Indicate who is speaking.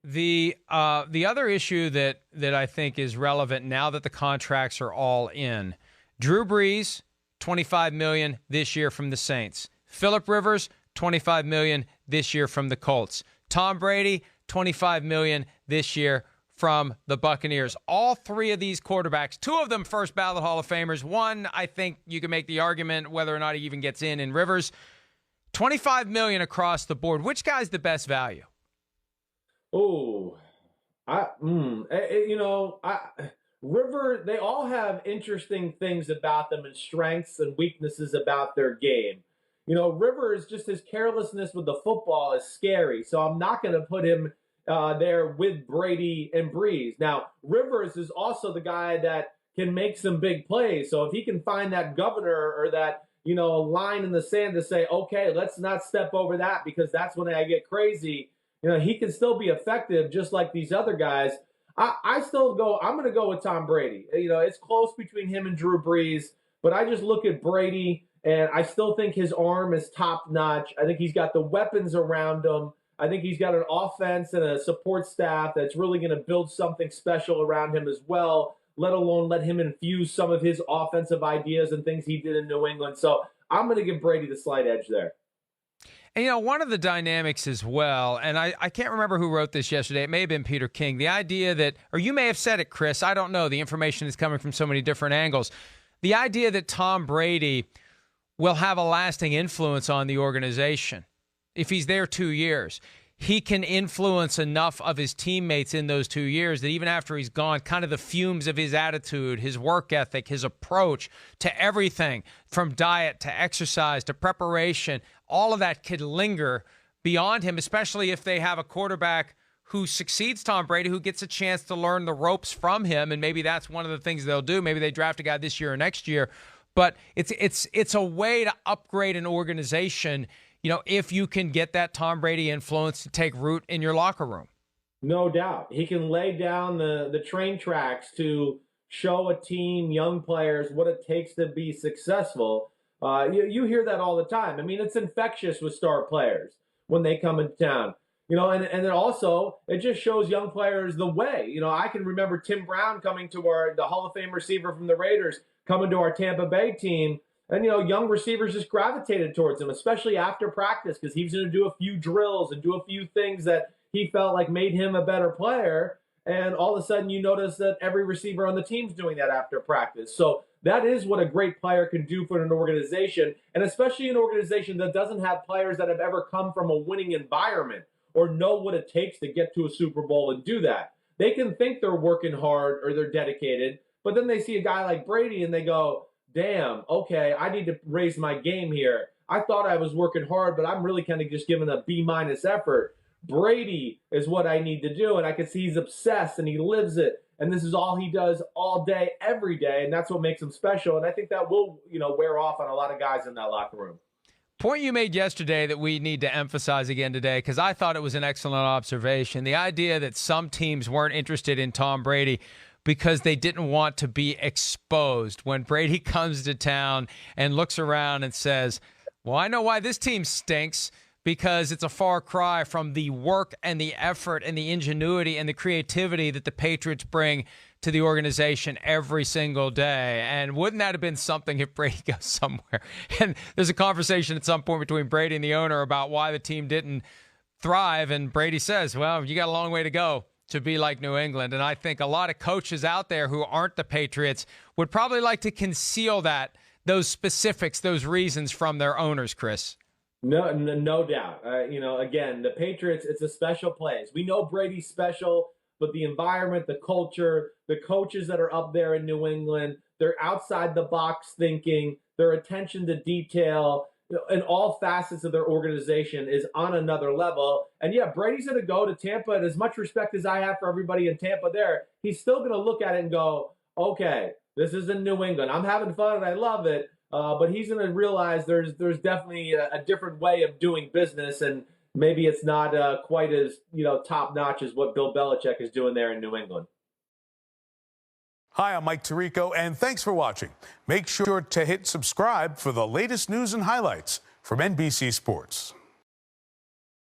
Speaker 1: The other issue that I think is relevant now that the contracts are all in, Drew Brees, $25 million this year from the Saints. Phillip Rivers, $25 million this year from the Colts. Tom Brady, $25 million this year from the Buccaneers. All three of these quarterbacks, two of them first ballot Hall of Famers. One, I think you can make the argument whether or not he even gets in Rivers. $25 million across the board. Which guy's the best value?
Speaker 2: Oh, River, they all have interesting things about them and strengths and weaknesses about their game. Rivers, just his carelessness with the football is scary. So I'm not going to put him there with Brady and Brees. Now, Rivers is also the guy that can make some big plays. So if he can find that governor or that, line in the sand to say, okay, let's not step over that because that's when I get crazy. He can still be effective just like these other guys. I'm going to go with Tom Brady. It's close between him and Drew Brees, but I just look at Brady and I still think his arm is top notch. I think he's got the weapons around him. I think he's got an offense and a support staff that's really going to build something special around him as well, let alone let him infuse some of his offensive ideas and things he did in New England. So I'm going to give Brady the slight edge there.
Speaker 1: And, one of the dynamics as well, and I can't remember who wrote this yesterday. It may have been Peter King. The idea that, or you may have said it, Chris, I don't know. The information is coming from so many different angles. The idea that Tom Brady will have a lasting influence on the organization. If he's there 2 years, he can influence enough of his teammates in those 2 years that even after he's gone, kind of the fumes of his attitude, his work ethic, his approach to everything from diet to exercise to preparation, all of that could linger beyond him, especially if they have a quarterback who succeeds Tom Brady, who gets a chance to learn the ropes from him. And maybe that's one of the things they'll do. Maybe they draft a guy this year or next year. But it's a way to upgrade an organization, if you can get that Tom Brady influence to take root in your locker room.
Speaker 2: No doubt. He can lay down the train tracks to show a team, young players, what it takes to be successful. You hear that all the time. I mean, it's infectious with star players when they come into town. And then also, it just shows young players the way. I can remember Tim Brown coming to the Hall of Fame receiver from the Raiders, coming to our Tampa Bay team. And, young receivers just gravitated towards him, especially after practice, because he was going to do a few drills and do a few things that he felt like made him a better player. And all of a sudden, you notice that every receiver on the team's doing that after practice. So that is what a great player can do for an organization, and especially an organization that doesn't have players that have ever come from a winning environment or know what it takes to get to a Super Bowl and do that. They can think they're working hard or they're dedicated, but then they see a guy like Brady and they go, damn, okay, I need to raise my game here. I thought I was working hard, but I'm really kind of just giving a B- effort. Brady is what I need to do, and I can see he's obsessed and he lives it, and this is all he does all day, every day, and that's what makes him special, and I think that will, wear off on a lot of guys in that locker room.
Speaker 1: Point you made yesterday that we need to emphasize again today, because I thought it was an excellent observation. The idea that some teams weren't interested in Tom Brady because they didn't want to be exposed. When Brady comes to town and looks around and says, well, I know why this team stinks, because it's a far cry from the work and the effort and the ingenuity and the creativity that the Patriots bring to the organization every single day. And wouldn't that have been something if Brady goes somewhere? And there's a conversation at some point between Brady and the owner about why the team didn't thrive. And Brady says, well, you got a long way to go to be like New England. And I think a lot of coaches out there who aren't the Patriots would probably like to conceal those specifics, those reasons from their owners, Chris.
Speaker 2: No doubt. Again, the Patriots, it's a special place. We know Brady's special, but the environment, the culture, the coaches that are up there in New England, they're outside the box thinking, their attention to detail, in all facets of their organization is on another level. And yeah, Brady's going to go to Tampa, and as much respect as I have for everybody in Tampa there, he's still going to look at it and go, okay, this is in New England. I'm having fun and I love it. But he's going to realize there's definitely a different way of doing business, and maybe it's not quite as top notch as what Bill Belichick is doing there in New England.
Speaker 3: Hi, I'm Mike Tirico, and thanks for watching. Make sure to hit subscribe for the latest news and highlights from NBC Sports.